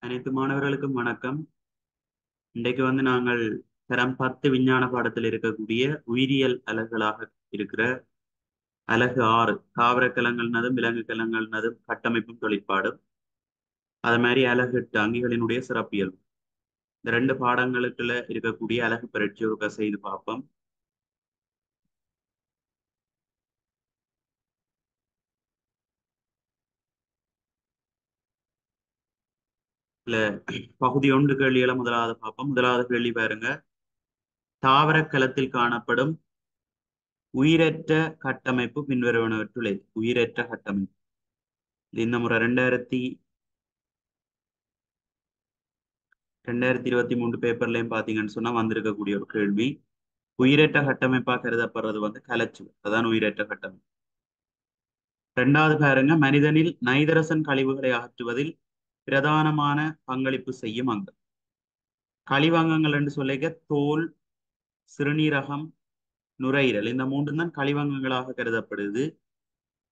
அனைத்து மாணவர்களுக்கும் வணக்கம். இன்றைக்கு நாங்கள் தரம் 10 விஞ்ஞான பாடத்தில் இருக்கக்கூடிய உயிரியல் அலகுகளாக இருக்கிற அலகு 6 தாவர கலங்கள்னதும் விலங்கு கலங்கள்னதும் கட்டமைப்பும் தொழிற்பாடும், அது மாதிரி அலகு 8 அங்கிகளினுடைய சிறப்பியல், இந்த ரெண்டு பாடங்களுக்குள்ள இருக்கக்கூடிய அலகு பரீட்சை ஒரு செய்து பார்ப்போம். இல்ல பகுதி 1 கேள்விகளை முதலாவது பார்ப்போம். முதலாவது கேள்வி பாருங்க. தாவர கலத்தில் காணப்படும் உயிரற்ற கட்டமைப்பு பின்வருவனவற்றுள் எது? உயிரற்ற கட்டமைப்பு. இது இந்த முறை 2023 பேப்பர்லயும் பாத்தீங்கன்னு சொன்னா வந்திருக்கக்கூடிய ஒரு கேள்வி. உயிரற்ற கட்டமைப்பா கருதப்படுறது கலச்சுவர், அதான் உயிரற்ற கட்டமைப்பு. ரெண்டாவது பாருங்க, மனிதனில் நைதரசன் கழிவுகளை அகற்றுவதில் பிரதானமான பங்களிப்பு செய்யும் அங்கம். கழிவங்கங்கள் என்று சொல்லிக்க தோல், சிறுநீரகம், நுரையீரல், இந்த மூன்று தான் கழிவங்கங்களாக கருதப்படுது.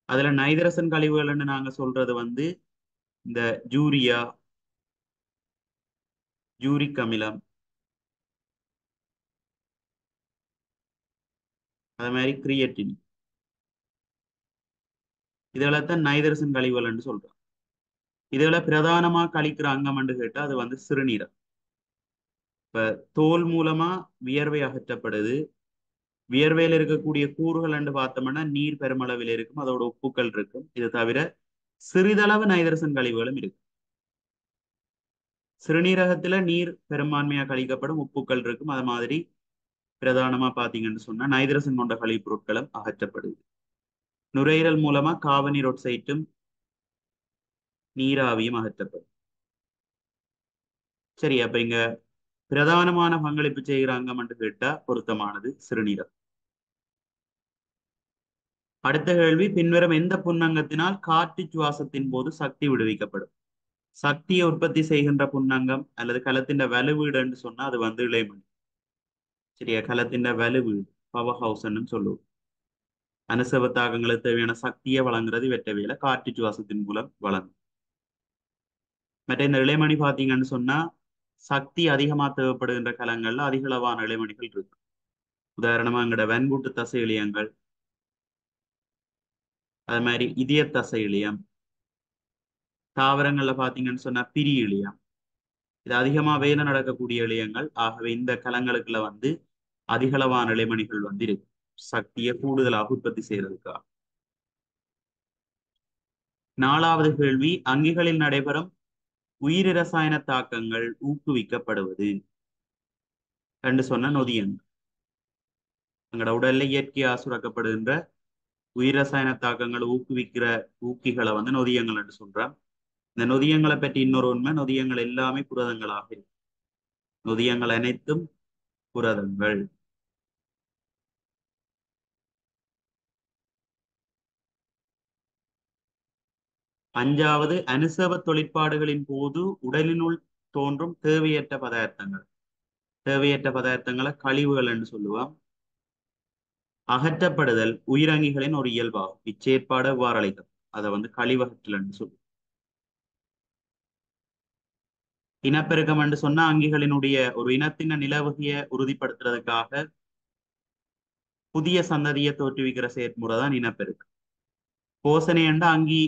அதுல நைதரசன் கழிவுகள் நாங்க சொல்றது இந்த யூரியா, யூரிக் அமிலம், அது மாதிரி கிரியேட்டின், இதெல்லாம் தான் நைதரசன் கழிவுகள் என்று சொல்றோம். இதுல பிரதானமா கழிக்கிற அங்கம் என்று கேட்டா அது சிறுநீரகம். இப்ப தோல் மூலமா வியர்வை அகற்றப்படுது. வியர்வையில் இருக்கக்கூடிய கூறுகள் என்று பார்த்தோம்னா நீர் பெருமளவில் இருக்கும், அதோட உப்புக்கள் இருக்கும். இது தவிர சிறிதளவு நைதரசன் கழிவுகளும் இருக்கு. சிறுநீரகத்துல நீர் பெரும்பான்மையா கழிக்கப்படும், உப்புக்கள் இருக்கும். அது மாதிரி பிரதானமா பாத்தீங்கன்னு சொன்னா நைதரசன் கொண்ட கழிவுப் பொருட்களும் அகற்றப்படுது. நுரையீரல் மூலமா காபனீர் ஒட்சைட்டும் நீராவியும் அகற்றப்படும். சரி, அப்ப இங்க பிரதானமான பங்களிப்பு செய்கிற அங்கம் என்று கேட்டா பொருத்தமானது சிறுநீரகம். அடுத்த கேள்வி, பின்வரும் எந்த புன்னங்கத்தினால் காற்று சுவாசத்தின் போது சக்தி விடுவிக்கப்படும்? சக்தியை உற்பத்தி செய்கின்ற புன்னங்கம் அல்லது கலத்தின் வலுவீடு என்று சொன்னா அது இழைமணி. சரியா, கலத்தின் வலுவீடு பவர் ஹவுஸ் சொல்லுவோம். அனுசவ தாக்கங்களுக்கு தேவையான சக்தியை வழங்குறது வெட்டவேல காற்று சுவாசத்தின் மூலம் வழங்கும். மற்ற இந்த இளைமணி பாத்தீங்கன்னு சொன்னா சக்தி அதிகமா தேவைப்படுகின்ற கலங்கள்ல அதிக அளவான இளைமணிகள் இருக்கு. உதாரணமா எங்கட வெண்கூட்டு தசை இழையங்கள், அது மாதிரி இதய தசை இழையம், தாவரங்கள்ல பாத்தீங்கன்னு சொன்னா பிரி இழையம், இது அதிகமா வேலை நடக்கக்கூடிய இழையங்கள். ஆகவே இந்த கலங்களுக்குள்ள அதிகளவான இழைமணிகள் இருக்கு, சக்தியை கூடுதலாக உற்பத்தி செய்யறதுக்காக. நாலாவது கேள்வி, அங்கிகளில் நடைபெறும் உயிர் ரசாயன தாக்கங்கள் ஊக்குவிக்கப்படுவது என்று சொன்ன நொதியங்கள். எங்களோட உடல்ல இயற்கையா சுரக்கப்படுகின்ற உயிர் ரசாயன தாக்கங்களை ஊக்குவிக்கிற ஊக்கிகளை நொதியங்கள் என்று சொல்றோம். இந்த நொதியங்களை பற்றி இன்னொரு உண்மை, நொதியங்கள் எல்லாமே புரதங்களாக இருக்கு. நொதியங்கள் அனைத்தும் புரதங்கள். அஞ்சாவது, அனுசவ தொழிற்பாடுகளின் போது உடலினுள் தோன்றும் தேவையற்ற பதார்த்தங்கள். தேவையற்ற பதார்த்தங்களை கழிவுகள் என்று சொல்லுவோம். அகற்றப்படுதல் உயிரங்கிகளின் ஒரு இயல்பாகும். இச்செயற்பாடு எவ்வாறு அழைக்கும்? அதை கழிவகற்றல் என்று சொல்லுவோம். இனப்பெருக்கம் என்று சொன்னா அங்கிகளினுடைய ஒரு இனத்தின நிலவகையை உறுதிப்படுத்துறதுக்காக புதிய சந்ததியை தோற்றுவிக்கிற செயற்முறை தான் இனப்பெருக்கம். போசனை என்ற அங்கி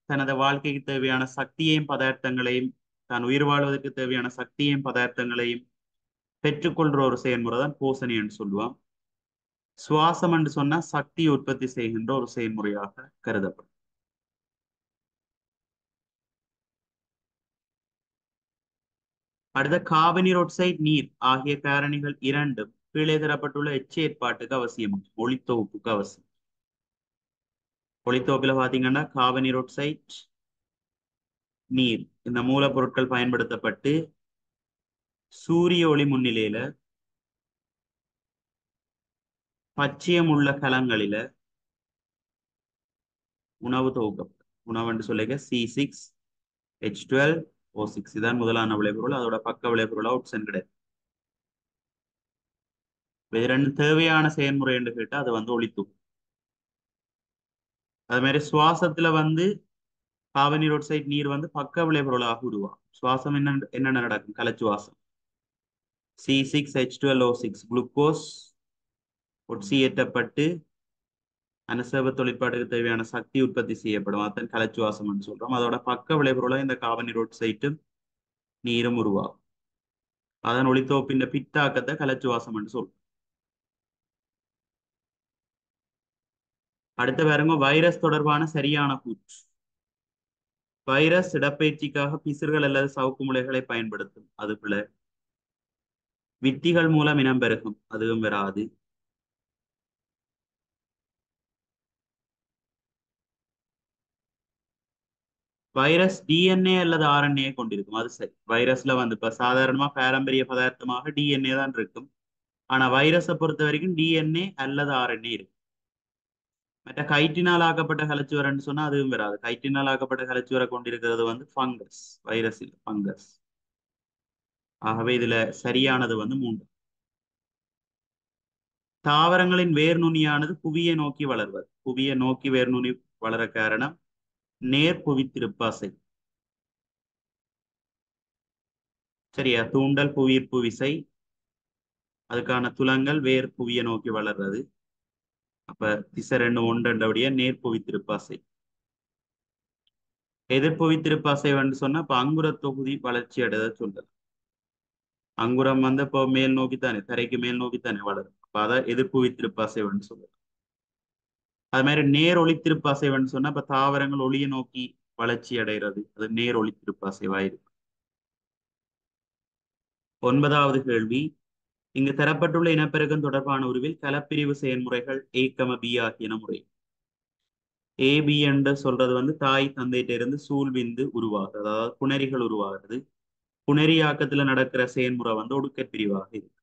தனது வாழ்க்கைக்கு தேவையான சக்தியையும் பதார்த்தங்களையும், தான் உயிர் வாழ்வதற்கு தேவையான சக்தியையும் பதார்த்தங்களையும் பெற்றுக்கொள்ற ஒரு செயல்முறை தான் போசனை என்று சொல்லுவோம். சுவாசம் என்று சொன்னா சக்தியை உற்பத்தி செய்கின்ற ஒரு செயல்முறையாக கருதப்படும். அடுத்த, கார்பனீர் ஆக்சைடு, நீர் ஆகிய காரணிகள் இரண்டும் கீழே தரப்பட்டுள்ள எச்சேற்பாட்டுக்கு அவசியம். ஒளித்தொகுப்புக்கு அவசியம். ஒளித்தொகுப்புல பாத்தீங்கன்னா கார்பனீர் ஆக்சைடு, நீர், இந்த மூலப்பொருட்கள் பயன்படுத்தப்பட்டு சூரிய ஒளி முன்னிலையில பச்சையம் உள்ள கலங்களில உணவு தொகுக்கப்படும். உணவு என்று சொல்லிக்க C6H12O6, இதான் முதலான விளைபொருள். அதோட பக்க விளைபொருள் ஆக்சன் கிடையாது. இது ரெண்டு தேவையான செயல்முறை என்று கேட்டா அது ஒளித்தொகுப்பு. அது மாதிரி சுவாசத்துல கார்பன் நீர் ஆக்சைடு நீர் வந்து பக்க விளைபொருளாக உருவாகும். சுவாசம் என்ன நடக்கும்? கலச்சுவாசம். C6H12O6 குளுக்கோஸ் ஒட்சியேற்றப்பட்டு அனுசேப தொழிற்பாட்டுக்கு தேவையான சக்தி உற்பத்தி செய்யப்படும். அதான் கலச்சுவாசம் சொல்றோம். அதோட பக்க விளைபொருளா இந்த கார்பன் நீர் ஆக்சைடும் நீரும் உருவாகும். அதன் ஒளித்தோப்பின் பித்தாக்கத்தை கலச்சுவாசம் சொல்றோம். அடுத்த பாருங்க, வைரஸ் தொடர்பான சரியான கூற்று. வைரஸ் இடப்பெயர்ச்சிக்காக பிசிறுகள் அல்லது சவுக்கு முளைகளை பயன்படுத்தும். அது பிழை. வித்திகள் மூலம் இனம் பெருகும். அதுவும் வராது. வைரஸ் டிஎன்ஏ அல்லது ஆர்என்ஏ கொண்டிருக்கும். அது சரி. வைரஸ்ல வந்து இப்ப சாதாரணமா பாரம்பரிய பதார்த்தமாக டிஎன்ஏ தான் இருக்கும். ஆனா வைரஸை பொறுத்த வரைக்கும் டிஎன்ஏ அல்லது ஆர்என்ஏ இருக்கு. மற்ற கைட்டினால் ஆக்கப்பட்ட கலச்சுவரன்னு சொன்னா அதுவும் வராது. கைட்டினால் ஆக்கப்பட்ட கலச்சுவரை கொண்டிருக்கிறது வந்து ஃபங்கஸ். வைரஸ் இல்லை, ஃபங்கஸ். ஆகவே இதுல சரியானது வந்து 3. தாவரங்களின் வேர் நுனியானது புவியை நோக்கி வளர்வது. புவியை நோக்கி வேர் நுனி வளர காரணம் நேர்புவி திருப்பாசை. சரியா? தூண்டல் புவியீர்ப்பு விசை, அதுக்கான துலங்கள் வேர் புவியை நோக்கி வளர்றது. அப்ப திசை 2 ஒன்றபடியா நேர்புவி திருப்பாசை. எதிர்ப்புவி திருப்பாசை வந்து சொன்னா இப்ப அங்குர தொகுதி வளர்ச்சி அடையத சொல்றது. அங்குரம் வந்து இப்போ மேல் நோக்கித்தானே, தரைக்கு மேல் நோக்கித்தானே வளரும். அப்ப அதை எதிர்ப்புவி திருப்பாசைவன்னு சொல்றது. அது மாதிரி நேர் ஒளி திருப்பாசைவன்னு சொன்னா இப்ப தாவரங்கள் ஒளியை நோக்கி வளர்ச்சி அடைகிறது. அது நேர் ஒளி திருப்பாசைவாயிருக்கு. 9வது கேள்வி. இங்கு தரப்பட்டுள்ள இனப்பெருக்கம் தொடர்பான உருவில் கலப்பிரிவு செயல்முறைகள் A, B ஆகியன முறை. AB என்று சொல்றது வந்து தாய் தந்தையிட்ட இருந்து சூழ்விந்து உருவாகுது, அதாவது புணரிகள் உருவாகிறது. புணரியாக்கத்துல நடக்கிற செயல்முறை வந்து ஒடுக்கற் பிரிவாக இருக்கு.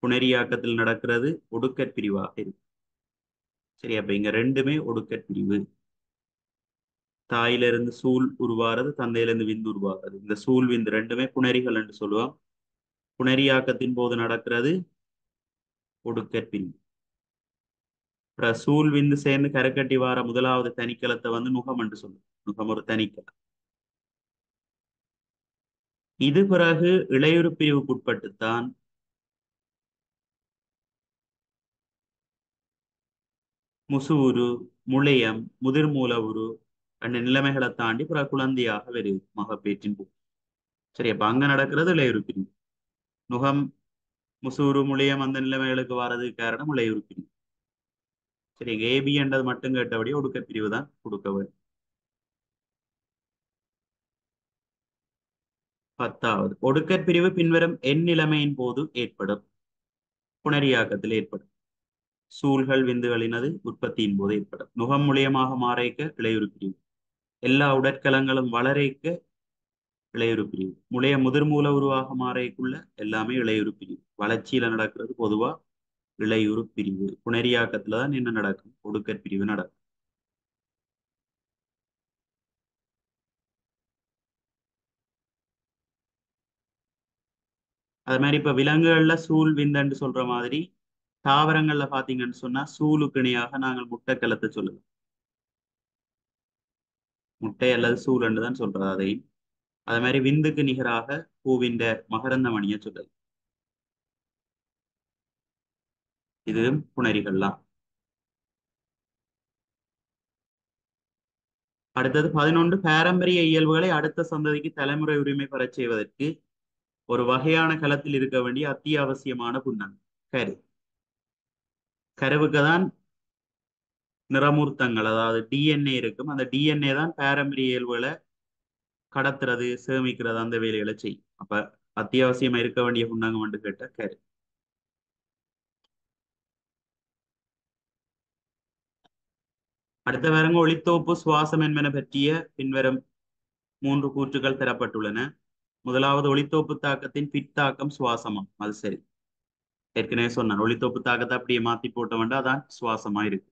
புணரியாக்கத்தில் நடக்கிறது ஒடுக்கற் பிரிவாக இருக்கு. சரி, அப்ப இங்க ரெண்டுமே ஒடுக்கற் பிரிவு. தாயிலிருந்து சூழ் உருவாகிறது, தந்தையிலிருந்து விந்து உருவாகிறது. இந்த சூழ் விந்து ரெண்டுமே புணரிகள் என்று சொல்லுவோம். புணரியாக்கத்தின் போது நடக்கிறது ஒடுக்கற் பிரிவு. சூழ் விந்து சேர்ந்து கரைக்கட்டி வார முதலாவது தனிக்கலத்தை வந்து நுகம் என்று சொல்லுவோம். நுகம் ஒரு தனிக்கலம். இது பிறகு இளையுறு பிரிவுக்குட்பட்டுத்தான் முசுவுரு, முளையம், முதிர்மூல உரு என்ற நிலைமைகளை தாண்டி பிறகு குழந்தையாக வருது மகப்பேற்றின் போது. சரி, அப்ப அங்க நடக்கிறது இளையுறு பிரிவு. நுகம், முசூரு, முளையம் அந்த நிலைமைகளுக்கு வர்றதுக்கு காரணம் இளையுறு பிரிவு. சரி, ஏபி என்றது மட்டும் கேட்டபடி ஒடுக்க பிரிவு தான் கொடுக்க வேண்டும். 10வது, ஒடுக்கற் பிரிவு பின்வரும் எண் நிலைமையின் போது ஏற்படும். புணரியாக்கத்தில் ஏற்படும். சூழ்கள் விந்துகளினது உற்பத்தியின் போது ஏற்படும். நுகம் முழியமாக மாறைக்க இளையுறு பிரிவு. எல்லா உடற்கலங்களும் வளரைக்க இளையுறு பிரிவு. முளைய முதிர்மூல உருவாக மாறைக்குள்ள எல்லாமே இளையுறு பிரிவு. வளர்ச்சியில நடக்கிறது பொதுவா இளையுறு பிரிவு. புணரியாக்கத்துலதான் என்ன நடக்கும்? ஒடுக்கற் பிரிவு நடக்கும். அது மாதிரி இப்ப விலங்குகள்ல சூழ் விந்தன்னு சொல்ற மாதிரி தாவரங்கள்ல பாத்தீங்கன்னு சொன்னா சூளுக்கு இணையாக நாங்கள் முட்டை கலத்தை சொல்லலாம். முட்டை அல்லது சூழ் என்று தான் சொல்றது அதை. அது மாதிரி விந்துக்கு நிகராக பூவிண்ட மகரந்த மணியை சொல்லலாம். இது புணரிகள்லாம். அடுத்தது 11, பாரம்பரிய இயல்புகளை அடுத்த சந்ததிக்கு தலைமுறை உரிமை பெறச் செய்வதற்கு ஒரு வகையான களத்தில் இருக்க வேண்டிய அத்தியாவசியமான புன்னகம் கரு. கருவுக்கு தான் நிறமூர்த்தங்கள், அதாவது டிஎன்ஏ இருக்கும். அந்த டிஎன்ஏ தான் பாரம்பரிய இயல்புகளை கடத்துறது, சேமிக்கிறது, அந்த வேலைகளை செய்யும். அப்ப அத்தியாவசியமா இருக்க வேண்டிய புன்னகம் என்று கேட்ட கரு. அடுத்த வாரங்க ஒளித்தோப்பு சுவாசம் என்பன பற்றிய பின்வரும் 3 கூற்றுகள் தரப்பட்டுள்ளன. முதலாவது, ஒளித்தோப்பு தாக்கத்தின் பித்தாக்கம் சுவாசமாம். அது சரி. ஏற்கனவே சொன்னான், ஒளித்தோப்பு தாக்கத்தை அப்படியே மாத்தி போட்ட வேண்டாம், அதான் சுவாசமா இருக்கு.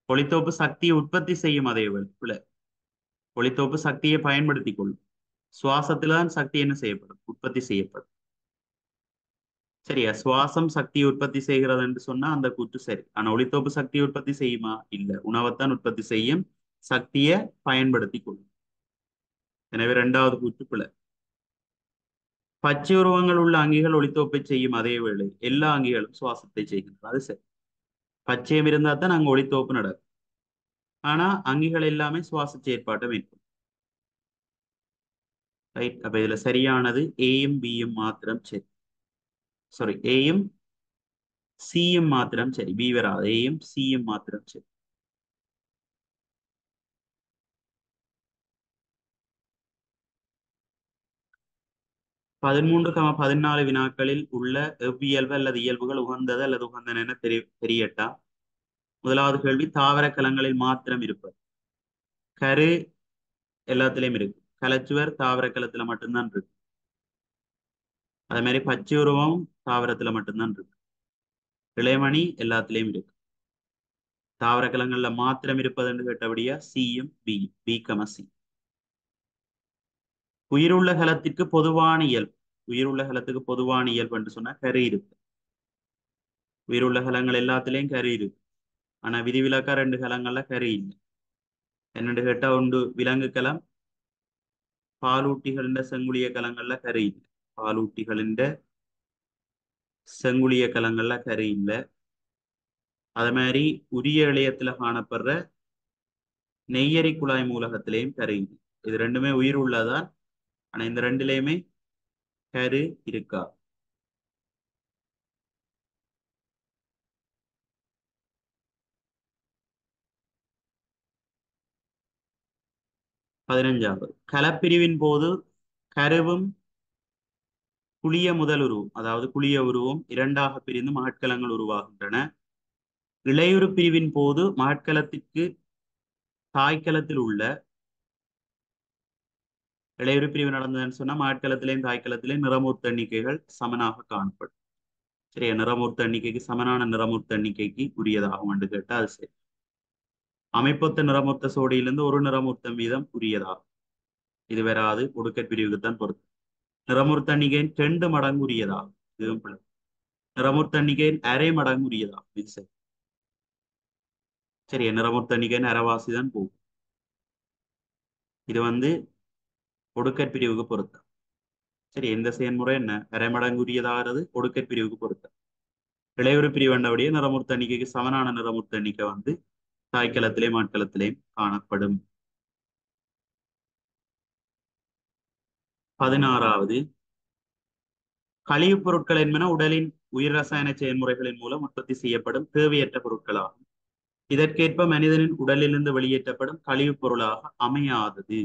ஒளித்தோப்பு சக்தியை உற்பத்தி செய்யும் அதே பிள்ளை. ஒளித்தோப்பு சக்தியை பயன்படுத்திக் கொள்ளும். சுவாசத்துல தான் சக்தி என்ன செய்யப்படும்? உற்பத்தி செய்யப்படும். சரியா? சுவாசம் சக்தியை உற்பத்தி செய்கிறது என்று சொன்னா அந்த கூற்று சரி. ஆனா ஒளித்தோப்பு சக்தியை உற்பத்தி செய்யுமா? இல்ல, உணவைத்தான் உற்பத்தி செய்யும். சக்தியை பயன்படுத்தி கொள்ளும். எனவே இரண்டாவது கூற்று பிழை. பச்சை உருவங்கள் உள்ள அங்கிகள் ஒளித்தோப்பை செய்யும் அதே வேளை எல்லா அங்கிகளும் சுவாசத்தை செய்கின்றன. அது சரி. பச்சையம் இருந்தா தான் நாங்க ஒளித்தோப்பு நடக்கும். ஆனா அங்கிகள் எல்லாமே சுவாச செயற்பாட்டை மேற்கொள்ளும். ரைட். அப்ப இதுல சரியானது ஏயும் பியும் மாத்திரம் சரி. சாரி, ஏயும் சியும் மாத்திரம் சரி. பி வராது. ஏயும் சியும் மாத்திரம் சரி. 13,14 வினாக்களில் உள்ள எவ்வியல்பு அல்லது இயல்புகள் உகந்தது அல்லது உகந்தன என தெரியட்டா. முதலாவது கேள்வி, தாவர கலங்களில் மாத்திரம் இருப்பது. கரு எல்லாத்திலையும் இருக்கு. கலச்சுவர் தாவர கலத்துல மட்டும்தான் இருக்கு. அதே மாதிரி பச்சை உருவம் தாவரத்துல மட்டும்தான் இருக்கு. இளைமணி எல்லாத்திலையும் இருக்கு. தாவர கலங்கள்ல மாத்திரம் இருப்பதுன்னு கேட்டபடியா சியும் பியும். பி கம சி. உயிருள்ள கலத்திற்கு பொதுவான இயல்பு. உயிருள்ள கலத்துக்கு பொதுவான இயல்பு என்று சொன்னா கரு இருக்கு. உயிருள்ள கலங்கள் எல்லாத்திலையும் கரு இருக்கு. ஆனா விதிவிலக்கா 2 கலங்கள்ல கரு இல்லை. என்னென்னு கேட்டா, உண்டு விலங்கு கலம், பாலூட்டிகளின் செங்குளிய கலங்கள்ல கரு இல்லை. பாலூட்டிகளின் செங்குளிய கலங்கள்ல கரு இல்லை. அதே மாதிரி உரிய இழையத்துல காணப்படுற நெய்யரி குழாய் மூலகத்திலையும் கரு இல்லை. இது ரெண்டுமே உயிர் உள்ளதான். ஆனா இந்த ரெண்டுலையுமே கரு இருக்கா. 15வது, கலப்பிரிவின் போது கருவும் குளிய முதல் உருவும், அதாவது குளிய உருவும் இரண்டாக பிரிந்து மகட்கலங்கள் உருவாகின்றன. இளையுறு பிரிவின் போது மகட்கலத்திற்கு தாய்க்கலத்தில் உள்ள இளையுறு பிரிவு நடந்ததுன்னு சொன்னா மகட்கலத்திலேயும் தாய்க்கலத்திலேயும் நிறமூர்த்த எண்ணிக்கைகள் சமனாக காணப்படும். சரியா? நிறமூர்த்த எண்ணிக்கைக்கு சமனான நிறமூர்த்த எண்ணிக்கைக்கு உரியதாகும் என்று கேட்டா அது சரி. அமைப்பொத்த நிறமூர்த்த சோடியிலிருந்து ஒரு நிறமூர்த்தம் வீதம் உரியதாகும். இது வராது. ஒடுக்கற் பிரிவுக்குத்தான் பொறுத்து. நிறமூர்த்த எண்ணிக்கையின் 2 மடங்கு உரியதாகும். இதுவும் பிள்ளை. நிறமூர்த்த எண்ணிக்கையின் அரை மடங்கு உரியதாகும். இது சரி. சரியா? நிறமூர்த்த எண்ணிக்கையின் அரைவாசி தான் போகும். இது ஒடுக்கற் பிரிவுக்கு பொருத்தம். சரி, எந்த செயல்முறை என்ன அரை மடங்கு உரியதாகிறது ஒடுக்கற் பிரிவுக்கு பொருத்தம். இளையுறு பிரிவு என்றபடியே நிறமூர்த்த எண்ணிக்கைக்கு சமனான நிறமூர்த்த எண்ணிக்கை தாய்க்களத்திலே மாட்களத்திலேயும் காணப்படும். 16வது, கழிவுப் பொருட்கள் என்பன உடலின் உயிர் ரசாயன செயல்முறைகளின் மூலம் உற்பத்தி செய்யப்படும் தேவையற்ற பொருட்களாகும். இதற்கேற்ப மனிதனின் உடலிலிருந்து வெளியேற்றப்படும் கழிவுப் பொருளாக அமையாதது.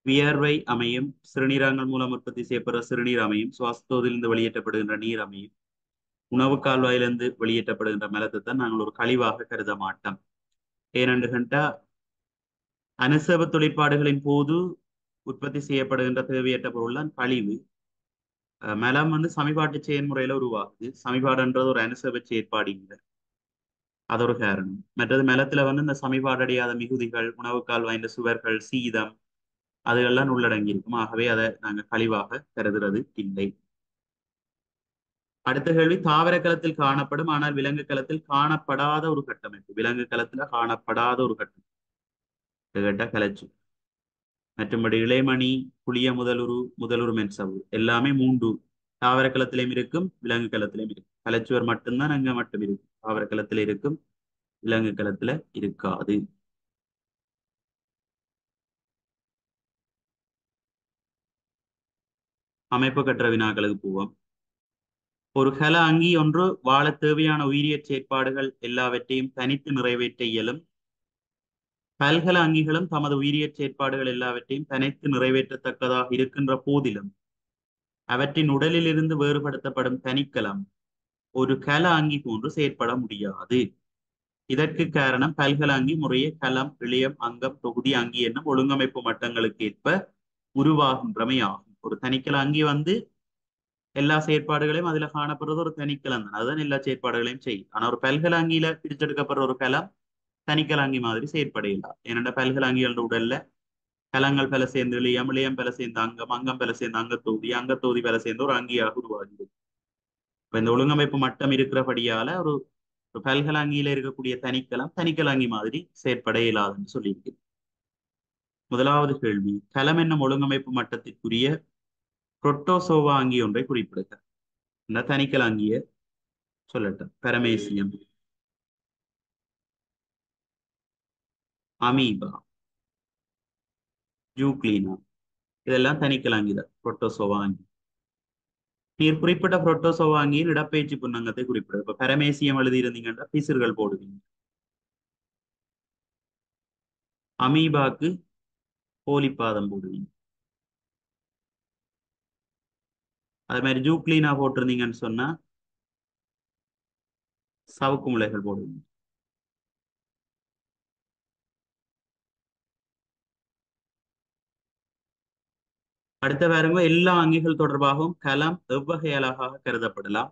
வியர்வை அமையும். சிறுநீரகங்கள் மூலம் உற்பத்தி செய்யப்படுற சிறுநீர் அமையும். சுவாசத்தோதிலிருந்து வெளியேற்றப்படுகின்ற நீர் அமையும். உணவு கால்வாயிலிருந்து வெளியேற்றப்படுகின்ற மலத்தை தான் நாங்கள் ஒரு கழிவாக கருத மாட்டோம். ஏனென்று கண்டா, அனுசேப தொழிற்பாடுகளின் போது உற்பத்தி செய்யப்படுகின்ற தேவையற்ற பொருள் தான் கழிவு. மலம் சமிபாட்டு செயல்முறையில உருவாகுது. சமிபாடுன்றது ஒரு அனுசேப செயற்பாடு இல்லை. அது ஒரு காரணம். மற்றது மலத்துல இந்த சமிபாடு அடையாத மிகுதிகள், உணவு கால்வாய்ந்த சுவர்கள், சீதம், அதுகள்லாம் உள்ளடங்கி இருக்கும். ஆகவே அதை நாங்கள் கழிவாக கருதுறது இல்லை. அடுத்த கேள்வி, தாவர களத்தில் காணப்படும் ஆனால் விலங்கு களத்தில் காணப்படாத ஒரு கட்டமைப்பு. விலங்கு களத்துல காணப்படாத ஒரு கட்டமைப்பு கேட்டா கலைச்சு. மற்றும்படி இளைமணி, புளிய முதலுரு மென்சவு எல்லாமே 3 தாவர களத்திலையும் இருக்கும், விலங்கு களத்திலையும் இருக்கும். கலைச்சுவர் மட்டும்தான் அங்க மட்டும் இருக்கும். தாவர களத்துல இருக்கும், விலங்கு களத்துல இருக்காது. அமைப்பு கற்ற வினாக்களுக்கு போவோம். ஒரு கல அங்கி ஒன்று வாழ தேவையான உயிரிய செயற்பாடுகள் எல்லாவற்றையும் தனித்து நிறைவேற்ற இயலும். பல்கல அங்கிகளும் தமது உயிரிய செயற்பாடுகள் எல்லாவற்றையும் தனித்து நிறைவேற்றத்தக்கதாக இருக்கின்ற போதிலும் அவற்றின் உடலில் இருந்து வேறுபடுத்தப்படும் தனிக்கலம் ஒரு கல அங்கி போன்று செயற்பட முடியாது. இதற்கு காரணம் பல்கல அங்கி முறையே கலம், இழையம், அங்கம், தொகுதி, அங்கி என்னும் ஒழுங்கமைப்பு மட்டங்களுக்கு ஏற்ப உருவாகின்றமை ஆகும். ஒரு தனிக்கல அங்கி எல்லா செயற்பாடுகளையும் அதுல காணப்படுறது ஒரு தனிக்கலம் தான். அதுதான் எல்லா செயற்பாடுகளையும் செய்யும். ஆனா ஒரு பல்கலாங்கியில பிரிச்செடுக்கப்படுற ஒரு கலம் தனிக்கலாங்கி மாதிரி செயற்படையில்லாம். ஏனென்றால் பல்கலாங்கிகளோட உடல்ல கலங்கள் பல சேர்ந்து இழையம், இழையம் பல சேர்ந்து அங்கம், அங்கம் பல சேர்ந்து அங்கத்தொகுதி, அங்கத்தொகுதி பல சேர்ந்து ஒரு அங்கியாக உருவாகிறது. இப்ப இந்த ஒழுங்கமைப்பு மட்டம் இருக்கிறபடியால ஒரு இப்ப பல்கலாங்கியில இருக்கக்கூடிய தனிக்கலம் தனிக்கலாங்கி மாதிரி செயற்பட இயலாதுன்னு சொல்லியிருக்கு. முதலாவது கேள்வி, கலம் என்னும் ஒழுங்கமைப்பு மட்டத்திற்குரிய புரோட்டோசோவா அங்கி ஒன்றை குறிப்பிடுக. இந்த தனிக்கலாங்கிய சொல்லட்டும். பரமேசியம், அமீபா, ஜூக்ளீனா, இதெல்லாம் தனிக்கலாங்கி தான் புரோட்டோசோவா அங்கி. நீர் குறிப்பிட்ட புரோட்டோசோவா அங்கியின் இடப்பெயர்ச்சி புன்னங்கத்தை குறிப்பிடுது. இப்ப பரமேசியம் எழுதியிருந்தீங்கன்னா பிசிறுகள் போடுவீங்க. அமீபாக்கு போலிப்பாதம் போடுவீங்க. அதே மாதிரி ஜூக்ளீனா போட்டிருந்தீங்கன்னு சொன்னா சவுக்கு முளைகள் போடுவீங்க. அடுத்த பாருங்க, எல்லா அங்கிகள் தொடர்பாகவும் கலம் எவ்வகை அலகாக கருதப்படலாம்?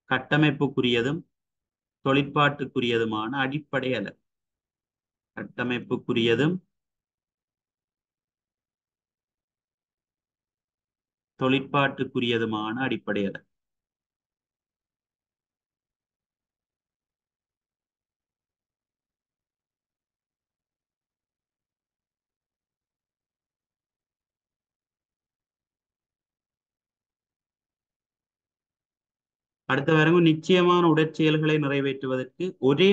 கட்டமைப்புக்குரியதும் தொழிற்பாட்டுக்குரியதுமான அடிப்படை அலகு. கட்டமைப்புக்குரியதும் தொழிற்பாட்டுக்குரியதுமான அடிப்படை அலகு. அடுத்த பாருங்க, நிச்சயமான உடற்செயல்களை நிறைவேற்றுவதற்கு ஒரே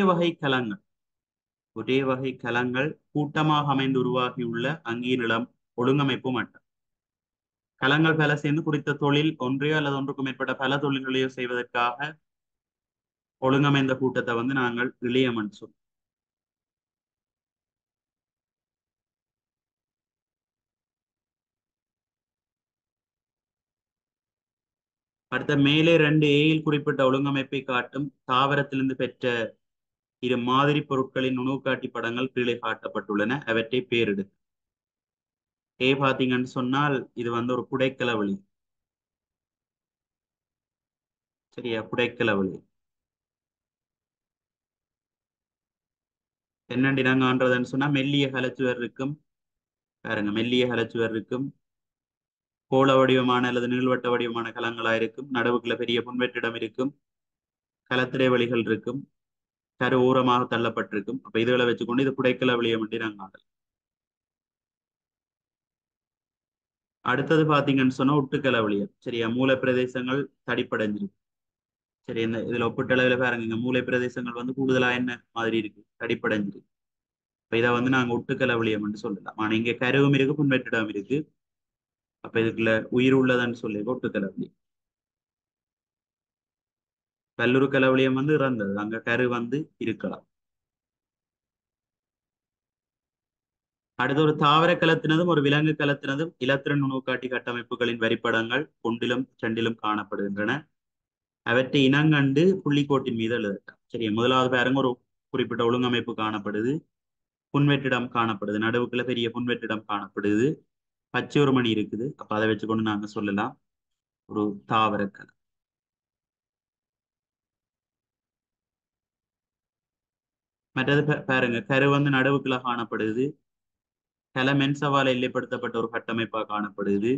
வகை கலங்கள் கூட்டமாக அமைந்து உருவாகியுள்ள அங்கீநிலம் ஒழுங்கமைப்பு மட்டம். கலங்கள் பல சேர்ந்து குறித்த தொழில் ஒன்றையோ அல்லது ஒன்றுக்கும் மேற்பட்ட பல தொழில்களையோ செய்வதற்காக ஒழுங்கமைந்த கூட்டத்தை நாங்கள் இளையம் என்று சொல்றோம். அடுத்த மேலே 2A குறிப்பிட்ட ஒழுங்கமைப்பை காட்டும் தாவரத்திலிருந்து பெற்ற இரு மாதிரி பொருட்களின் நுணுக்காட்டி படங்கள் கீழே காட்டப்பட்டுள்ளன. அவற்றை பேரிடு. பாத்தீங்கன்னு சொன்னால் இது ஒரு புடைக்கலவழி. சரியா, புடைக்கலவழி. என்னண்டி நாங்க ஆன்றதுன்னு சொன்னா மெல்லிய கலச்சுவர் இருக்கும். பாருங்க, மெல்லிய கலச்சுவர் இருக்கும். கோள வடிவமான அல்லது நீள்வட்ட வடிவமான கலங்களா இருக்கும். நடுவுக்குள்ள பெரிய புன்வெற்றிடம் இருக்கும். கலத்திரை வழிகள் இருக்கும். கரு ஊரமாக தள்ளப்பட்டிருக்கும். அப்ப இதுகளை வச்சுக்கொண்டு இது புடைக்கலவழியம் என்று நாங்க ஆடலாம். அடுத்தது பாத்தீங்கன்னு சொன்னா ஒட்டுக்கலவழியம். சரியா, மூல பிரதேசங்கள் தடிப்படைஞ்சிருக்கு. சரி, இந்த இதுல ஒப்பீட்டளவில் பாருங்க, இங்க மூலை பிரதேசங்கள் கூடுதலா என்ன மாதிரி இருக்கு, தடிப்படைஞ்சிருக்கு. இப்ப இதை நாங்க ஒட்டுக்கலவழியம் என்று சொல்லலாம். ஆனா இங்க கருவும் இருக்கு, புன்வெற்றிடம் இருக்கு. அப்ப இதுக்குள்ள உயிர் உள்ளதுன்னு சொல்லி ஒட்டுக்கலவழியம். கல்லூரு கலவழியம் இறந்தது, அங்க கரு இருக்கலாம். அடுத்த ஒரு தாவர கலத்தினதும் ஒரு விலங்கு கலத்தினதும் இலத்திரன் நுணுக்காட்டி கட்டமைப்புகளின் வரிப்படங்கள் ஒன்றிலும் இரண்டிலும் காணப்படுகின்றன. அவற்றை இனங்கண்டு புள்ளிக்கோட்டின் மீது எழுதலாம். சரி, முதலாவது பாருங்க, ஒரு குறிப்பிட்ட ஒழுங்கமைப்பு காணப்படுது. புன்வெற்றிடம் காணப்படுது, நடுவுக்குள்ள பெரிய புன்வெற்றிடம் காணப்படுது. பச்சை ஒரு மணி இருக்குது. அப்ப அதை வச்சுக்கொண்டு நாங்க சொல்லலாம் ஒரு தாவர கலம். மற்றது பாருங்க, கரு நடுவுக்குள்ள காணப்படுது. கல மென்சவால எல்லைப்படுத்தப்பட்ட ஒரு கட்டமைப்பா காணப்படுது.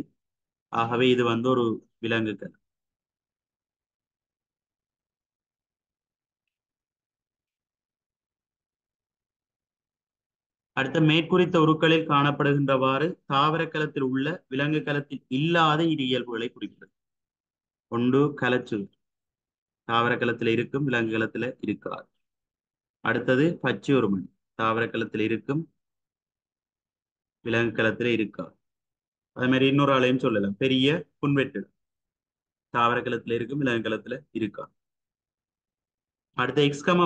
ஆகவே இது ஒரு விலங்கு கலம். அடுத்த மேற்குறித்த உருக்களில் காணப்படுகின்றவாறு தாவர கலத்தில் உள்ள விலங்கு கலத்தில் இல்லாத இரு இயல்புகளை குறிப்பிடும். ஒன்று கலச்சு, தாவர கலத்துல இருக்கும், விலங்கு கலத்துல இருக்காது. அடுத்தது பச்சை ஒருமணி, தாவர கலத்துல இருக்கும், விலங்கு கலத்துல இருக்காது. அதே மாதிரி இன்னொரு ஆளையும் சொல்லலாம், பெரிய புன்வெட்டு, தாவர கலத்துல இருக்கும், விலங்கு கலத்துல இருக்காது. அடுத்த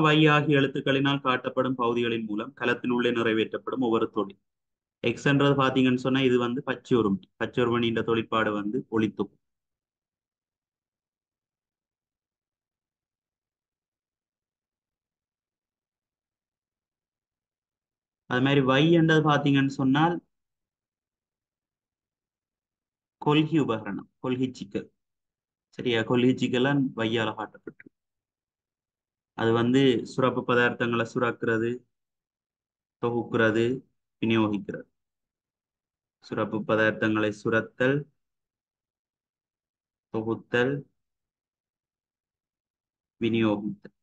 Y ஆகிய எழுத்துக்களினால் காட்டப்படும் பகுதிகளின் மூலம் கலத்தின் உள்ளே நிறைவேற்றப்படும் ஒவ்வொரு தொழில். எக்ஸ்ன்றது பாத்தீங்கன்னு சொன்னா இது பச்சை ஒருமணி. பச்சை ஒருமணின்ற தொழிற்பாடு ஒளித்தொகுப்பு. அது மாதிரி என்றது பாத்தீங்கன்னு சொன்னால் கொள்கை உபகரணம், கொள்கை சிக்கல். சரியா, கொள்கை சிக்கல் வையால காட்டப்பட்டு அது சுரப்பு பதார்த்தங்களை சுரக்கிறது, தொகுக்கிறது, விநியோகிக்கிறது. சுரப்பு பதார்த்தங்களை சுரத்தல், தொகுத்தல், விநியோகித்தல்.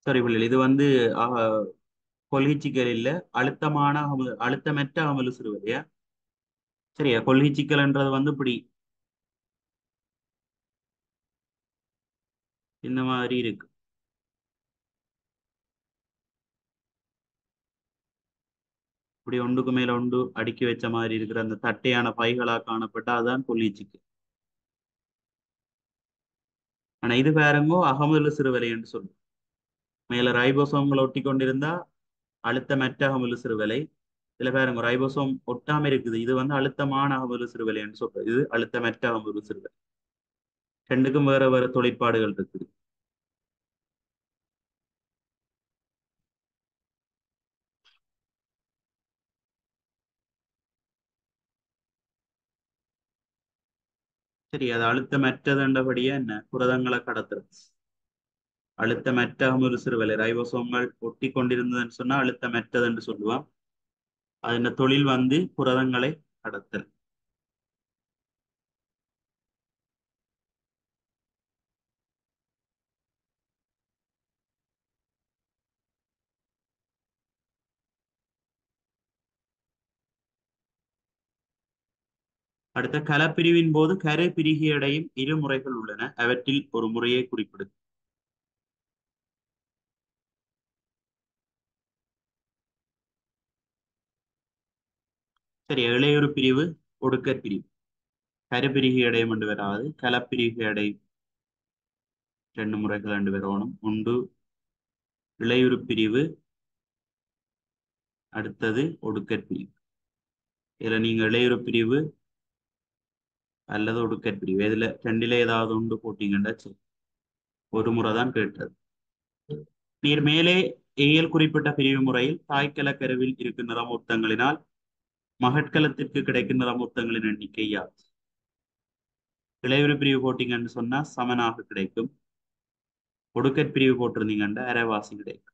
சரி பிள்ளை இது வந்து கொல்லிச்சிக்கல் இல்ல, அழுத்தமான அழுத்தமற்ற அமுல் சிறுவரையா. சரியா, கொல்லிச்சிக்கல்ன்றது வந்து இப்படி இந்த மாதிரி இருக்கு. இப்படி ஒன்றுக்கு மேல ஒன்று அடுக்கி வச்ச மாதிரி இருக்கிற அந்த தட்டையான பைகளா காணப்பட்ட அதான் கொல்லிச்சிக்கல். ஆனா இது பாருங்கோ அகமுல சிறுவரை என்று சொல்லும். மேல ரைபோசோம்களை ஒட்டி கொண்டிருந்தா அழுத்தமற்ற அகமுல சிறுவலை. இதுல பாருங்க ரைபோசோம் ஒட்டாம இருக்குது, இது வந்து அழுத்தமான அகமுல சிறுவலை என்று சொல்றது. இது அழுத்தமற்ற அகமுல சிறுவலை. ரெண்டுக்கும் வேற வேற தொழிற்பாடுகள் இருக்குது. சரி, அது அழுத்தமற்றதுன்றபடியே என்ன புரதங்களை கடத்துறது. அழுத்தமற்ற அகமுல சிறுவலை ரைபோசோம்கள் ஒட்டி கொண்டிருந்ததுன்னு சொன்னா அழுத்தமற்றது என்று சொல்லுவான். அதன் தொழில் வந்து புரதங்களை கடத்தல். அடுத்த கலப்பிரிவின் போது கரு பிரிகையடையும் இரு முறைகள் உள்ளன, அவற்றில் ஒரு முறையை குறிப்பிடு. சரி, இளையொரு பிரிவு, ஒடுக்கற் பிரிவு. கருப்பிரிகை அடையும் என்று வராது, கலப்பிரிகை அடையும் ரெண்டு முறைகள் ரெண்டு வரணும். ஒன்று இளையுறு பிரிவு, அடுத்தது ஒடுக்கற் பிரிவு. இதுல நீங்க இளையுறு பிரிவு அல்லது ஒடுக்கற் பிரிவு இதுல ரெண்டில ஏதாவது ஒன்று போட்டீங்கன்னா சரி. ஒரு முறை தான் கேட்டது. நீர் மேலே ஏயல் குறிப்பிட்ட பிரிவு முறையில் தாய்க்கல கருவில் இருக்கும் நிறமூர்த்தங்களினால் மகட்கலத்திற்கு கிடைக்கும் நிறமூர்த்தங்களின் எண்ணிக்கை யாது? இளையுறு பிரிவு போட்டீங்கன்னு சொன்னா சமனாக கிடைக்கும். ஒடுக்கற் பிரிவு போட்டிருந்தீங்கன்னா அரைவாசி கிடைக்கும்.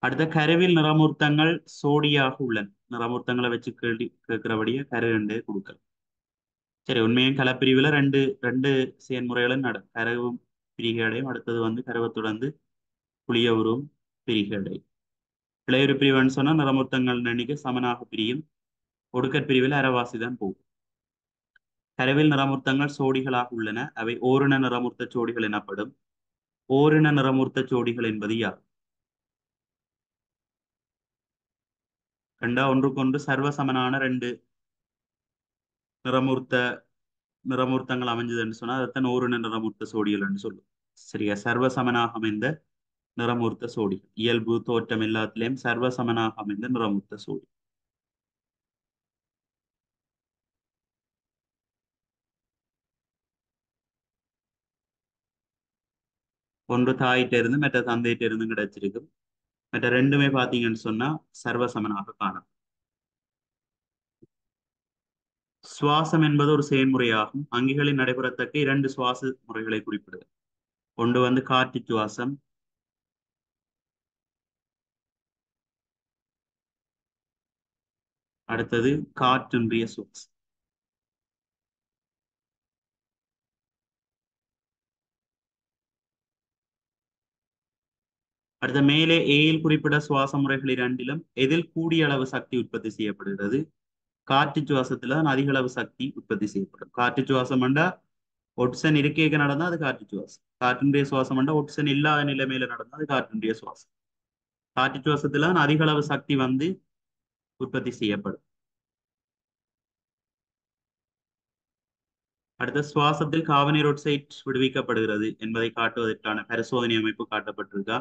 அடுத்த கருவில் நிறமூர்த்தங்கள் சோடியாக உள்ளன. நிறமூர்த்தங்களை வச்சு கேள்வி கேட்கிறபடியே கரு ரெண்டு கொடுக்கல். சரி, உண்மையும் கலப்பிரிவுல ரெண்டு ரெண்டு செயல்முறைகளும் கருவும் பிரிகையடையும். அடுத்தது வந்து கருவை தொடர்ந்து புளிய உருவும் பிரிகையடையும். இளையுறு பிரிவுன்னு சொன்னா நிறமூர்த்தங்கள் எண்ணிக்கை சமனாக பிரியும். ஒடுக்கற் பிரிவில் அரைவாசி தான் போகும். கருவில் நிறமூர்த்தங்கள் சோடிகளாக உள்ளன, அவை ஓரின நிறமூர்த்த சோடிகள் எனப்படும். ஓரின நிறமூர்த்த ஜோடிகள் என்பது யார்? ரெண்டா ஒன்றுக்கொன்று சர்வசமனான ரெண்டு நிறமூர்த்த நிறமூர்த்தங்கள் அமைஞ்சதுன்னு சொன்னா அதைத்தான் ஓரின நிறமூர்த்த சோடிகள் என்று சொல்லும். சரியா, சர்வசமனாக அமைந்த நிறமூர்த்த சோடிகள். இயல்பு தோற்றம் எல்லாத்திலையும் சர்வசமனாக அமைந்த நிறமூர்த்த சோடி. ஒன்று தாயிட்ட இருந்து மற்ற தந்தையிட்ட இருந்து கிடைச்சிருக்கும். மற்ற ரெண்டுமே பாத்தீங்கன்னு சொன்னா சர்வசமனாக காணும். சுவாசம் என்பது ஒரு செயல்முறையாகும். அங்கிகளில் நடைபெறத்தக்க இரண்டு சுவாச முறைகளை குறிப்பிடுது. ஒன்று வந்து காற்று சுவாசம், அடுத்தது காற்றின்றிய சுவாசம். அடுத்த மேலே ஏயில் குறிப்பிட சுவாச முறைகள் இரண்டிலும் எதில் கூடிய அளவு சக்தி உற்பத்தி செய்யப்படுகிறது? காற்று சுவாசத்துல தான் அதிக அளவு சக்தி உற்பத்தி செய்யப்படும். காற்று சுவாசம் என்றா ஒட்சன் இருக்கைக்கு நடந்தா அது காற்று சுவாசம். காற்றினுடைய சுவாசம் என்றா ஒட்சன் இல்லாத நிலைமையில நடந்தா அது காற்றினுடைய சுவாசம். காற்று சுவாசத்துல தான் அதிக அளவு சக்தி வந்து உற்பத்தி செய்யப்படும். அடுத்த சுவாசத்தில் கார்பனீர் ஆக்சைடு விடுவிக்கப்படுகிறது என்பதை காட்டுவதற்கான பரிசோதனை அமைப்பு காட்டப்பட்டிருக்கா?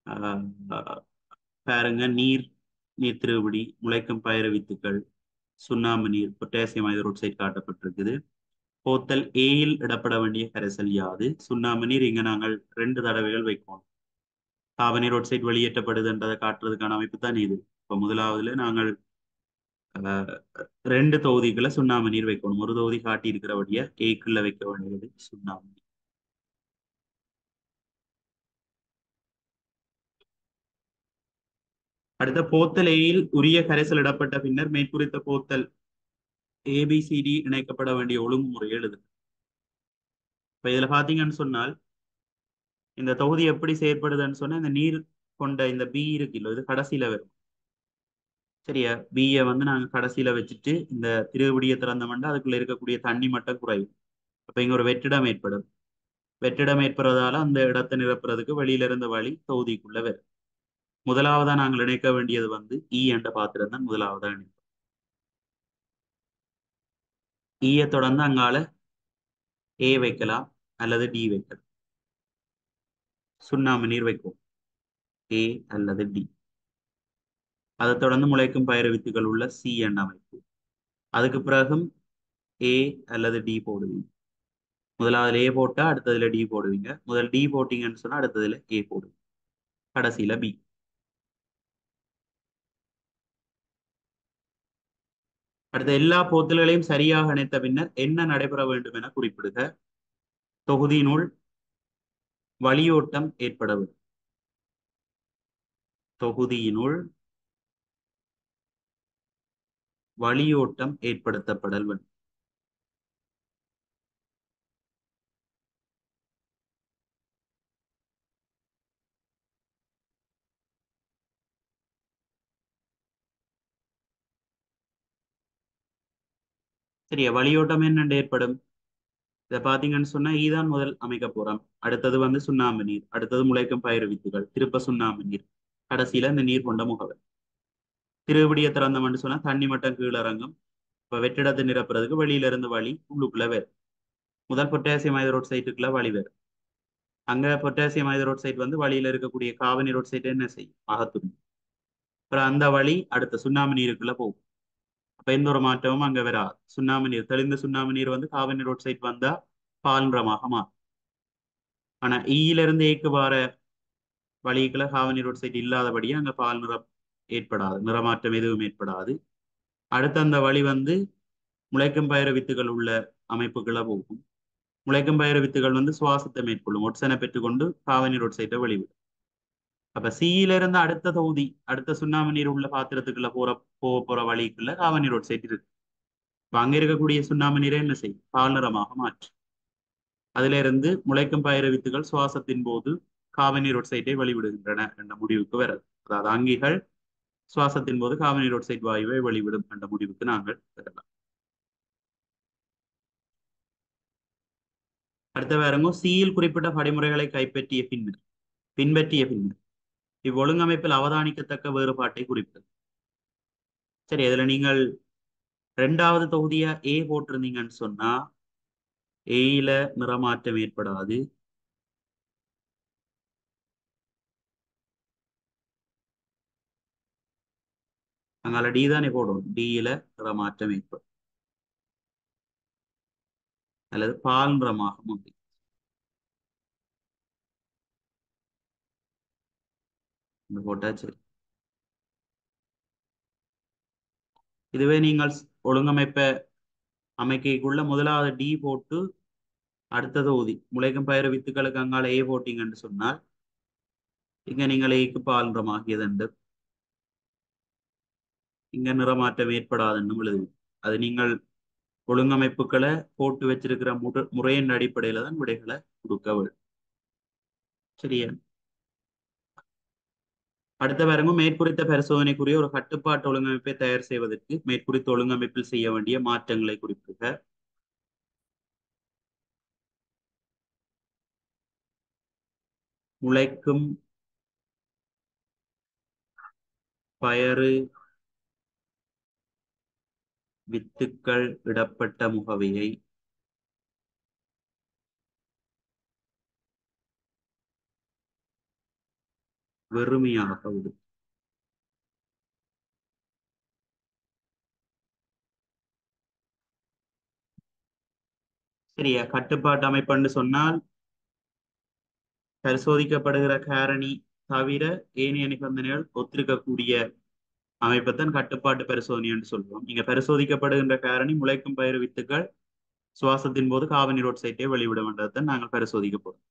ஆஹ் பாருங்க, நீர் திருவிடி, முளைக்கும் பயறு வித்துக்கள், சுண்ணாம்பு நீர், பொட்டாசியம் ஹைட்ரோக்சைடு காட்டப்பட்டிருக்குது. போத்தல் ஏயில் இடப்பட வேண்டிய கரைசல் யாது? சுண்ணாம்பு நீர் இங்க நாங்கள் ரெண்டு தடவைகள் வைக்கணும். கார்பனீர் ஆக்சைடு வெளியேற்றப்படுதுன்றதை காட்டுறதுக்கான அமைப்பு தான் இது. இப்ப முதலாவதுல நாங்கள் அஹ், ரெண்டு தொகுதிக்குள்ள சுண்ணாம்பு நீர் வைக்கணும். ஒரு தொகுதி காட்டி இருக்கிறபடியா ஏக்குள்ள வைக்க வேண்டியது சுண்ணாம்பு நீர். அடுத்த போத்தல் ஏயில் உரிய கரைசல் இடப்பட்ட பின்னர் மேற்குறித்த போத்தல் ஏபிசிடி இணைக்கப்பட வேண்டிய ஒழுங்குமுறை எழுது. இப்ப இதுல பாத்தீங்கன்னு சொன்னால் இந்த தொகுதி எப்படி செயற்படுதுன்னு சொன்னா இந்த நீர் கொண்ட இந்த பி இருக்குல்ல இது கடைசியில வரும். சரியா, பியை வந்து நாங்க கடைசியில வச்சுட்டு இந்த திருவிடியை திறந்தோம்னா அதுக்குள்ள இருக்கக்கூடிய தண்ணி மட்டம் குறையும். அப்ப இங்க ஒரு வெற்றிடம் ஏற்படும். வெற்றிடம் ஏற்படுறதால அந்த இடத்தை நிரப்புறதுக்கு வெளியில இருந்த வழி தொகுதிக்குள்ள வரும். முதலாவதா நாங்கள் இணைக்க வேண்டியது வந்து இ என்ற பாத்திரம் தான் முதலாவதா இணைப்போம். ஈய தொடர்ந்து அங்கால ஏ வைக்கலாம் அல்லது டி வைக்கலாம். சுண்ணாம்பு நீர் வைக்கும் ஏ அல்லது டி. அதை தொடர்ந்து முளைக்கும் பயிர் வித்துகள் உள்ள சி என்ற அமைப்பு. அதுக்கு பிறகும் ஏ அல்லது டி போடுவீங்க. முதலாவதுல ஏ போட்டா அடுத்ததுல டி போடுவீங்க. முதல் டி போட்டீங்கன்னு சொன்னா அடுத்ததுல ஏ போடுவீங்க. கடைசியில பி. அடுத்த எல்லா போத்தல்களையும் சரியாக இணைத்த பின்னர் என்ன நடைபெற வேண்டும் என குறிப்பிடுக. தொகுதியினுள் வளியோட்டம் ஏற்பட வேண்டும். தொகுதியினுள் வளியோட்டம் ஏற்படுத்தப்படல் வேண்டும். சரியா, வளியோட்டம் என்னென்று ஏற்படும். இதை பாத்தீங்கன்னு சொன்னா ஈதான் முதல் அமைக்க போறோம். அடுத்தது வந்து சுண்ணாம்பு நீர், அடுத்தது முளைக்கும் பயிர் வித்துகள், திருப்ப சுண்ணாம்பு நீர், கடைசியில இந்த நீர் கொண்ட முகவர். திருவிடிய திறந்தோம்னு சொன்னா தண்ணி மட்டம் கீழே இறங்கும். இப்ப வெற்றிடத்தை நிரப்புறதுக்கு வெளியில இருந்து வழி உள்ளுக்குள்ள வேறு. முதல் பொட்டாசியம் ஹைட்ரோக்சைட்டுக்குள்ள வழி வேறு. அங்க பொட்டாசியம் ஹைட்ரோக்சைடு வந்து வழியில இருக்கக்கூடிய காவனி ரோட்சைட் என்ன செய்யும், அகத்தும். அப்புறம் அந்த வழி அடுத்த சுண்ணாம்பு நீருக்குள்ள போகும். அப்ப எந்த ஒரு மாற்றமும் அங்க வராது. சுண்ணாம்பு நீர், தெளிந்த சுண்ணாம்பு நீர் வந்து காவனி ரோட்சைட் வந்தா பால் நிறமாக மாறும். ஆனா ஈயில இருந்து ஏக்கு வார வழிகளை காவனி ரோட்சைட் இல்லாதபடியே அங்க பால் நிறம் ஏற்படாது, நிறமாற்றம் எதுவும் ஏற்படாது. அடுத்த அந்த வழி வந்து முளைக்கும் பயிர வித்துகள் உள்ள அமைப்புகளை போகும். முளைக்கும் பயிர வித்துகள் வந்து சுவாசத்தை மேற்கொள்ளும், ஒட்சனை பெற்றுக்கொண்டு காவனி ரோட்சைட்டை வெளிவிடும். அப்ப சியில இருந்து அடுத்த தொகுதி, அடுத்த சுண்ணாம்பு நீர் உள்ள பாத்திரத்துக்குள்ள போற வழிக்குள்ள காவனி ரோட்சைட் இருக்கு. இப்ப அங்க இருக்கக்கூடிய சுண்ணாம்பு நீரை என்ன செய்யும், பால் நிறமாக மாற்றும். அதுல இருந்து முளைக்கும் பயிர வித்துகள் சுவாசத்தின் போது காவனி ரோட்சைட்டை வெளிவிடுகின்றன என்ற முடிவுக்கு வருது. அதாவது அங்கிகள் சுவாசத்தின் போது காவனி ரோட்சைட் வாயுவை வெளிவிடும் என்ற முடிவுக்கு நாங்கள் வரலாம். அடுத்த வேறங்க சியில் குறிப்பிட்ட படிமுறைகளை பின்பற்றிய பின்னர் இவ்வொழுங்கமைப்பில் அவதானிக்கத்தக்க வேறுபாட்டை குறிப்பிடும். சரி, இதுல நீங்கள் இரண்டாவது தொகுதியா ஏ போட்டிருந்தீங்கன்னு சொன்னா ஏயில நிறமாற்றம் ஏற்படாது. அங்கால டி தானே போடும், டியில நிறமாற்றம் ஏற்படும் அல்லது பால் நிறமாக முந்தி போட்டா சரி. இதுவே நீங்கள் ஒழுங்கமைப்ப அமைக்கைக்குள்ள முதலாவது டி போட்டு அடுத்த தொகுதி முளைக்கும் பயிர் வித்துக்களுக்கு அங்கால ஏ போட்டீங்கன்னு சொன்னால் இங்க நீங்கள் ஏக்கு பால் நிறமாகியது என்று இங்க நிறமாற்றம் ஏற்படாதுன்னு எழுது. அது நீங்கள் ஒழுங்கமைப்புகளை போட்டு வச்சிருக்கிற முறையின் அடிப்படையில தான் விடைகளை கொடுக்க வேண்டும். சரியா, அடுத்த பாருங்க மேற்குறித்த பரிசோதனைக்குரிய ஒரு கட்டுப்பாட்டு ஒழுங்கமைப்பை தயார் செய்வதற்கு மேற்குறித்த ஒழுங்கமைப்பில் செய்ய வேண்டிய மாற்றங்களை குறிப்பிடுக. முளைக்கும் பயறு வித்துக்கள் இடப்பட்ட முகவையை வெறுமையாக விடும். சரியா, கட்டுப்பாட்டு அமைப்புன்னு சொன்னால் பரிசோதிக்கப்படுகிற காரணி தவிர ஏனைய நிபந்தனைகள் ஒத்திருக்கக்கூடிய அமைப்பைத்தான் கட்டுப்பாட்டு பரிசோதனை என்று சொல்லுவோம். இங்க பரிசோதிக்கப்படுகின்ற காரணி முளைக்கும் பயிர் வித்துக்கள் சுவாசத்தின் போது காபனி ரோட்சைட்டை வெளிவிட வேண்டதான் நாங்கள் பரிசோதிக்க போறோம்.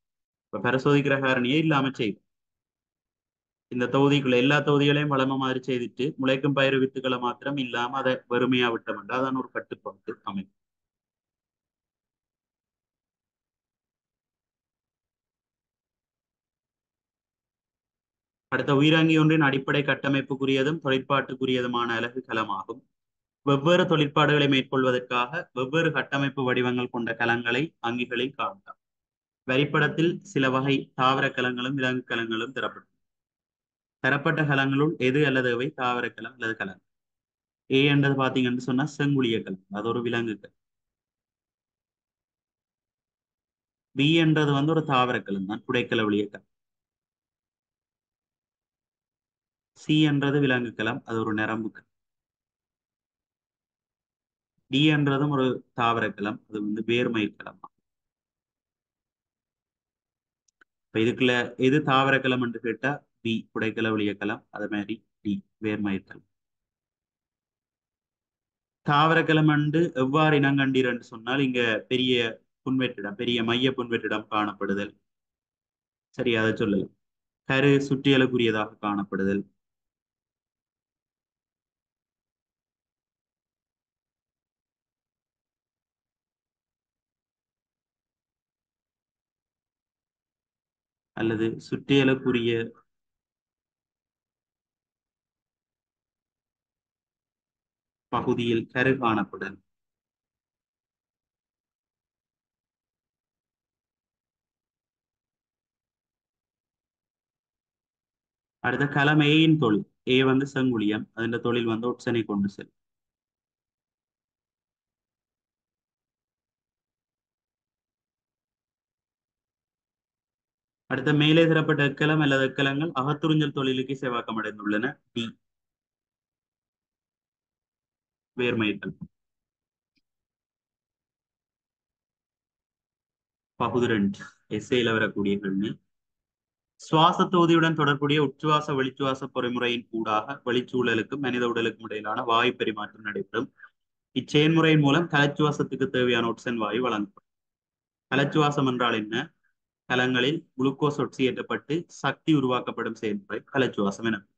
இப்ப பரிசோதிக்கிற காரணியே இல்லாம செய்யும். இந்த தொகுதிக்குள்ள எல்லா தொகுதிகளையும் வளம மாதிரி செய்துட்டு முளைக்கும் பயிர் வித்துக்களை மாத்திரம் இல்லாம அதை வறுமையா விட்டோம்னா அதான் ஒரு கட்டுப்பாட்டு அமைப்பு. அடுத்த உயிராங்கி ஒன்றின் அடிப்படை கட்டமைப்புக்குரியதும் தொழிற்பாட்டுக்குரியதுமான அலகு கலமாகும். வெவ்வேறு தொழிற்பாடுகளை மேற்கொள்வதற்காக வெவ்வேறு கட்டமைப்பு வடிவங்கள் கொண்ட கலங்களை அங்கிகளில் காணலாம். வரிப்படத்தில் சில வகை தாவர கலங்களும் விலங்கு கலங்களும் தரப்பட்ட கலங்களுள் எது அல்லது எவை தாவர கலம் அல்லது கலம். ஏ என்றது பாத்தீங்கன்னு சொன்னா செங்குளிய கலம், அது ஒரு விலங்கு கலம். பி என்றது வந்து ஒரு தாவர கலம் தான், புடைக்கலவழிய கலம். சி என்றது விலங்கு கலம், அது ஒரு நரம்பு கலம். டி என்றதும் ஒரு தாவர கலம், அது வந்து வேர்மயிர் கலம். இப்ப இதுக்குள்ள எது தாவர கலம் என்று கேட்டா பி புடைக்கலவழிய கலம், அது மாதிரி டி வேர்மயிர் கலம். தாவர கலம் என்று எவ்வாறு இனங்கண்டீர் என்று சொன்னால், இங்க பெரிய புன்வெற்றிடம், பெரிய மைய புன்வெற்றிடம் காணப்படுதல். சரி, அதை சொல்லலாம். கரு சுற்றியலுக்குரியதாக காணப்படுதல். அல்லது சுற்றியலுக்குரிய பகுதியில் கரு காணப்படுதல். அடுத்த கலம் ஏயின் தொழில். ஏ வந்து செங்குளியம், அதன் தொழில் வந்து ஒட்சனை கொண்டு செல். அடுத்த மேலே தரப்பட்ட எக்கலம் அல்லது எக்கலங்கள் அகத்துறிஞ்சல் தொழிலுக்கு செவாக்கம் அடைந்துள்ளன. டி வேர்மயிர்கள். பகுதி 2 எஸ்ஏல வரக்கூடிய கேள்வி. சுவாச தொகுதியுடன் தொடர்புடைய உச்சுவாச வெளிச்சுவாச பொறிமுறையின் ஊடாக வெளிச்சூழலுக்கும் மனித உடலுக்கும் இடையிலான வாயு பரிமாற்றம் நடைபெறும். இச்செயல்முறையின் மூலம் கலச்சுவாசத்துக்கு தேவையான ஒட்சன் வாயு வழங்கப்படும். கலச்சுவாசம் என்றால் என்ன? கலங்களில் குளுக்கோஸ் ஒட்சியேற்றப்பட்டு சக்தி உருவாக்கப்படும் செயல்முறை கலச்சுவாசம் எனப்படும்.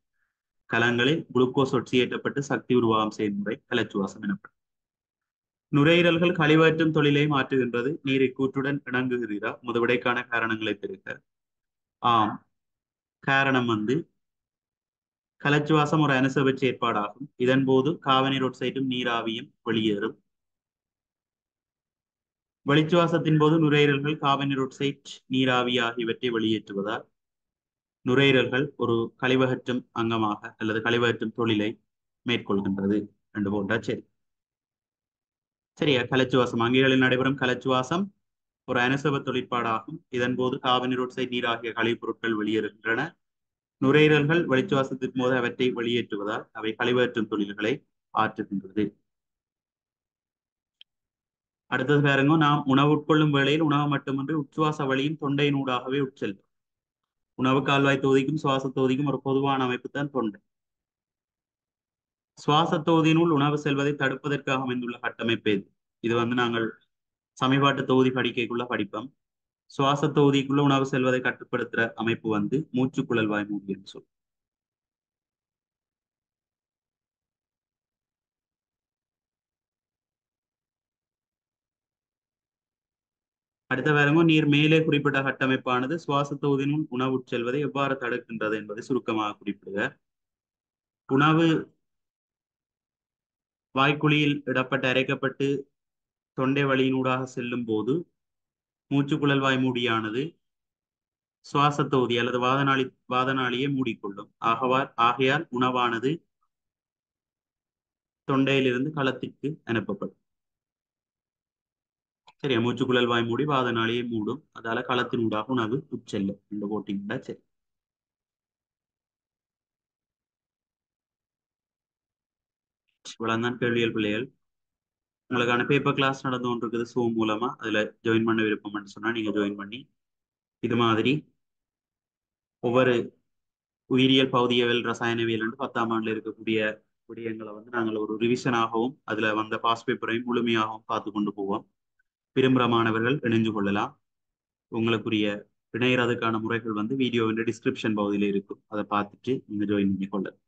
கலங்களில் குளுக்கோஸ் ஒட்சியேற்றப்பட்டு சக்தி உருவாகும் செயல்முறை கலச்சுவாசம் எனப்படும். நுரையீரல்கள் கழிவேற்றும் தொழிலை மாற்றுகின்றது. நீர் இக்கூற்றுடன் இணங்குகிறீரா? முதுவிடைக்கான காரணங்களை தெரிவிக்க. ஆம். காரணம் வந்து கலச்சுவாசம் ஒரு அனுசவ செயற்பாடாகும். இதன் போது காவனீர் ஒட்சைட்டும் நீராவியும் வெளியேறும். வெளிச்சுவாசத்தின் போது நுரையீரல்கள் கார்பன் ஒக்சைட் நீராவி ஆகியவற்றை வெளியேற்றுவதால் நுரையீரல்கள் ஒரு கழிவகற்றும் அங்கமாக அல்லது கழிவகற்றும் தொழிலை மேற்கொள்கின்றது என்று போட்டா சரி. சரியா, கலச்சுவாசம் அங்கிகளில் நடைபெறும் கலச்சுவாசம் ஒரு அனுசவ தொழிற்பாடாகும். இதன் போது கார்பன் ஒக்சைட் நீர் ஆகிய கழிவுப் பொருட்கள் வெளியேறுகின்றன. நுரையீரல்கள் வெளிச்சுவாசத்தின் போது அவற்றை வெளியேற்றுவதால் அவை கழிவகற்றும் தொழில்களை ஆற்றுகின்றது. அடுத்தது பாருங்க, நாம் உணவு உட்கொள்ளும் வேளையில் உணவு மட்டுமின்றி உச்சுவாச வழியின் தொண்டையினூடாகவே உட்செல்லும். உணவு கால்வாய் தொகுதிக்கும் சுவாச தொகுதிக்கும் ஒரு பொதுவான அமைப்பு தான் தொண்டை. சுவாச தொகுதியினுள் உணவு செல்வதை தடுப்பதற்காக அமைந்துள்ள கட்டமைப்பு இது. இது வந்து நாங்கள் சமீபாட்டு தொகுதி படிக்கைக்குள்ள படிப்போம். சுவாச தொகுதிக்குள்ள உணவு செல்வதை கட்டுப்படுத்துற அமைப்பு வந்து மூச்சுக்குழல் வாய் மூடி என்று சொல்லும். அடுத்த வேறமோ நீர் மேலே குறிப்பிட்ட கட்டமைப்பானது சுவாச தொகுதியினுள் உணவு செல்வதை எவ்வாறு தடுக்கின்றது என்பதை சுருக்கமாக குறிப்பிடுக. உணவு வாய்க்குழியில் இடப்பட்டு அரைக்கப்பட்டு தொண்டை வழியினூடாக செல்லும் போது மூச்சுக்குழல் வாய் மூடியானது சுவாச தொகுதி அல்லது வாதநாளியை மூடிக்கொள்ளும். ஆகையால் உணவானது தொண்டையிலிருந்து களத்திற்கு அனுப்பப்படும். சரியா, மூச்சுக்குழல் வாய் மூடி வாதநாளியை மூடும், அதால களத்தின் ஊடாக உணவு உட்செல்லும் என்று போட்டீங்கன்னா சரி. இவ்வளவுதான் கேள்வியல் பிள்ளைகள். உங்களுக்கான பேப்பர் கிளாஸ் நடந்து கொண்டிருக்குது Zoom மூலமா. அதுல ஜாயின் பண்ண விருப்பம்னு சொன்னா நீங்க ஜாயின் பண்ணி இது மாதிரி ஒவ்வொரு உயிரியல், பகுதியவியல், ரசாயனவியல் என்று 10ஆம் ஆண்டுல இருக்கக்கூடிய விடயங்களை வந்து நாங்கள் ஒரு ரிவிஷனாகவும் அதுல வந்த பாஸ் பேப்பரையும் முழுமையாகவும் பார்த்து கொண்டு போவோம். விரும்புகிற மாணவர்கள் இணைஞ்சு கொள்ளலாம். உங்களுக்குரிய இணையறதுக்கான முறைகள் வந்து வீடியோவின் டிஸ்கிரிப்ஷன் பகுதியில் இருக்கும். அதை பார்த்துட்டு நீங்க ஜாயின் பண்ணி கொள்ளலாம்.